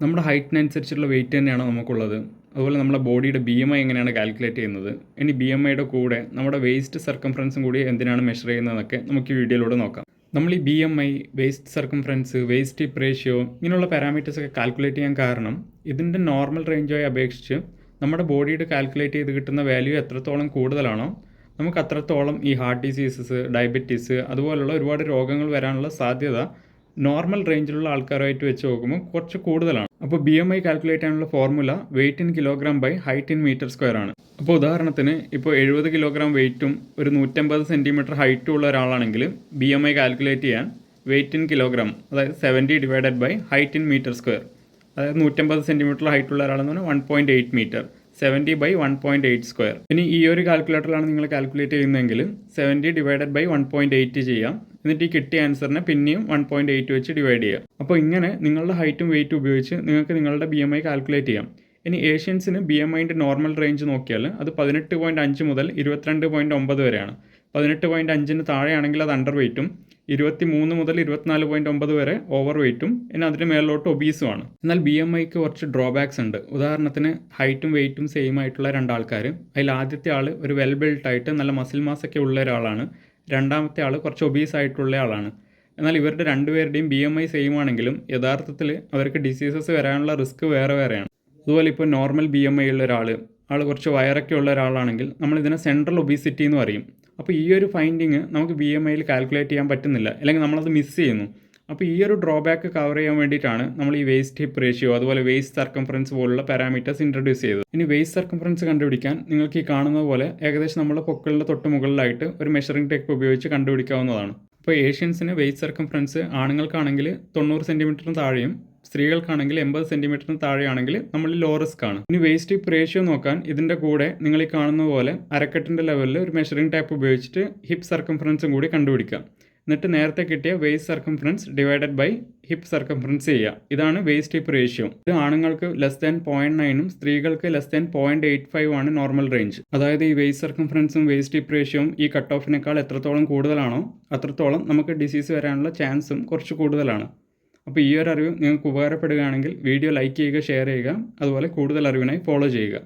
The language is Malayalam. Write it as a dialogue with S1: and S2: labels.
S1: നമ്മുടെ ഹൈറ്റിനനുസരിച്ചുള്ള വെയിറ്റ് തന്നെയാണ് നമുക്കുള്ളത്. അതുപോലെ നമ്മുടെ ബോഡിയുടെ BMI എങ്ങനെയാണ് കാൽക്കുലേറ്റ് ചെയ്യുന്നത്, ഇനി BMIയുടെ കൂടെ നമ്മുടെ വേസ്റ്റ് സർക്കംഫറൻസും കൂടി എന്തിനാണ് മെഷർ ചെയ്യുന്നതെന്നൊക്കെ നമുക്ക് ഈ വീഡിയോയിലൂടെ നോക്കാം. നമ്മൾ ഈ BMI, waste circumference, waste hip ratio ഇങ്ങനെയുള്ള പാരാമീറ്റേഴ്സൊക്കെ കാൽക്കുലേറ്റ് ചെയ്യാൻ കാരണം ഇതിൻ്റെ നോർമൽ റേഞ്ചുമായി അപേക്ഷിച്ച് നമ്മുടെ ബോഡിയുടെ കാൽക്കുലേറ്റ് ചെയ്ത് കിട്ടുന്ന വാല്യൂ എത്രത്തോളം കൂടുതലാണോ നമുക്ക് അത്രത്തോളം ഈ ഹാർട്ട് ഡിസീസസ്, ഡയബറ്റീസ് അതുപോലുള്ള ഒരുപാട് രോഗങ്ങൾ വരാനുള്ള സാധ്യത നോർമൽ റേഞ്ചിലുള്ള ആൾക്കാരുമായിട്ട് വെച്ച് നോക്കുമ്പോൾ കുറച്ച് കൂടുതലാണ്. അപ്പോൾ BMI കാൽക്കുലേറ്റ് ചെയ്യാനുള്ള formula weight in kilogram by height in metre square ആണ്. അപ്പോൾ ഉദാഹരണത്തിന് ഇപ്പോൾ 70 കിലോഗ്രാം വെയിറ്റും ഒരു 150 സെൻറ്റിമീറ്റർ ഹൈറ്റും ഉള്ള ഒരാളാണെങ്കിൽ BMI കാൽക്കുലേറ്റ് ചെയ്യാൻ വെയിറ്റ് ഇൻ കിലോഗ്രാം, അതായത് 70 divided by height in metre square, അതായത് 150 സെൻറ്റിമീറ്റർ ഹൈറ്റുള്ള ഒരാളെന്ന് പറഞ്ഞാൽ 1.8 മീറ്റർ, 70 ബൈ 1.8 സ്ക്വയർ. ഇനി ഈ ഒരു കാൽക്കുലേറ്ററിലാണ് നിങ്ങൾ കാൽക്കുലേറ്റ് ചെയ്യുന്നതെങ്കിൽ 70 ഡിവൈഡഡ് ബൈ 1.8 ചെയ്യാം. എന്നിട്ട് ഈ കിട്ടിയ ആൻസറിനെ പിന്നെയും 1.8 വെച്ച് ഡിവൈഡ് ചെയ്യാം. അപ്പോൾ ഇങ്ങനെ നിങ്ങളുടെ ഹൈറ്റും വെയിറ്റും ഉപയോഗിച്ച് നിങ്ങൾക്ക് നിങ്ങളുടെ BMI കാൽക്കുലേറ്റ് ചെയ്യാം. ഇനി ഏഷ്യൻസിന് BMIൻ്റെ നോർമൽ റേഞ്ച് നോക്കിയാൽ അത് 18.5 മുതൽ 22.9 വരെയാണ്. 18.5 താഴെയാണെങ്കിൽ അത് അണ്ടർ വെയ്റ്റും, 23 മുതൽ 24.9 വരെ ഓവർ വെയ്റ്റും, പിന്നെ അതിന് മേലോട്ട് ഒബീസുമാണ്. എന്നാൽ BMIക്ക് കുറച്ച് ഡ്രോബാക്സ് ഉണ്ട്. ഉദാഹരണത്തിന് ഹൈറ്റും വെയ്റ്റും സെയിം ആയിട്ടുള്ള രണ്ടാൾക്കാർ, അതിൽ ആദ്യത്തെ ആൾ ഒരു വെൽ ബിൽട്ട് ആയിട്ട് നല്ല മസിൽ മാസൊക്കെ ഉള്ള ഒരാളാണ്, രണ്ടാമത്തെ ആൾ കുറച്ച് ഒബീസ് ആയിട്ടുള്ള ആളാണ്. എന്നാൽ ഇവരുടെ രണ്ടുപേരുടെയും BMI സെയിം ആണെങ്കിലും യഥാർത്ഥത്തിൽ അവർക്ക് ഡിസീസസ് വരാനുള്ള റിസ്ക് വേറെ വേറെയാണ്. അതുപോലെ ഇപ്പോൾ നോർമൽ BMI ഉള്ള ആൾ കുറച്ച് വയറൊക്കെ ഉള്ള ഒരാളാണെങ്കിൽ നമ്മളിതിനെ സെൻട്രൽ ഒബീസിറ്റി എന്ന് പറയും. അപ്പോൾ ഈ ഒരു ഫൈൻഡിങ് നമുക്ക് BMIയിൽ കാൽക്കുലേറ്റ് ചെയ്യാൻ പറ്റുന്നില്ല, അല്ലെങ്കിൽ നമ്മളത് മിസ് ചെയ്യുന്നു. അപ്പോൾ ഈ ഒരു ഡ്രോബാക്ക് കവർ ചെയ്യാൻ വേണ്ടിയിട്ടാണ് നമ്മൾ ഈ വേസ്റ്റ് ഹിപ്പ് റേഷ്യോ അതുപോലെ വേസ്റ്റ് സർക്കംഫറൻസ് പോലുള്ള പാരാമീറ്റേഴ്സ് ഇൻട്രൊഡ്യൂസ് ചെയ്തത്. ഇനി വേസ്റ്റ് സർക്കംഫറൻസ് കണ്ടുപിടിക്കാൻ നിങ്ങൾക്ക് ഈ കാണുന്നത് പോലെ ഏകദേശം നമ്മുടെ പൊക്കളിൻ്റെ തൊട്ട് മുകളിലായിട്ട് ഒരു മെഷറിംഗ് ടേപ്പ് ഉപയോഗിച്ച് കണ്ടുപിടിക്കാവുന്നതാണ്. അപ്പോൾ ഏഷ്യൻസിന് വേസ്റ്റ് സർക്കംഫറൻസ് ആണുങ്ങൾക്കാണെങ്കിൽ 90 സെൻറ്റിമീറ്ററിന് താഴെയും സ്ത്രീകൾക്കാണെങ്കിൽ 80 സെൻറ്റിമീറ്ററിന് താഴെയാണെങ്കിൽ നമ്മൾ ലോ റിസ്ക് ആണ്. ഇനി വേസ്റ്റ് ഹിപ്പ് റേഷ്യോ നോക്കാൻ ഇതിൻ്റെ കൂടെ നിങ്ങൾ ഈ കാണുന്ന പോലെ അരക്കെട്ടിൻ്റെ ലെവലിൽ ഒരു മെഷറിംഗ് ടേപ്പ് ഉപയോഗിച്ചിട്ട് ഹിപ്പ് സർക്കംഫറൻസും കൂടി കണ്ടുപിടിക്കാം. എന്നിട്ട് നേരത്തെ കിട്ടിയ waist circumference divided by hip circumference ചെയ്യുക. ഇതാണ് വേസ്റ്റ് ഹിപ്പ് റേഷ്യോ. ഇത് ആണുങ്ങൾക്ക് <0.9 സ്ത്രീകൾക്ക് <0.85 ആണ് നോർമൽ റേഞ്ച്. അതായത് ഈ വേസ്റ്റ് സർക്കംഫറൻസും വേസ്റ്റ് ഹിപ്പ് റേഷ്യോയും ഈ കട്ട് ഓഫിനേക്കാൾ എത്രത്തോളം കൂടുതലാണോ അത്രത്തോളം നമുക്ക് ഡിസീസ് വരാനുള്ള ചാൻസും കുറച്ച് കൂടുതലാണ്. അപ്പോൾ ഈ ഒരു അറിവ് നിങ്ങൾക്ക് ഉപകാരപ്പെടുകയാണെങ്കിൽ വീഡിയോ ലൈക്ക് ചെയ്യുക, ഷെയർ ചെയ്യുക, അതുപോലെ കൂടുതൽ അറിവിനായി ഫോളോ ചെയ്യുക.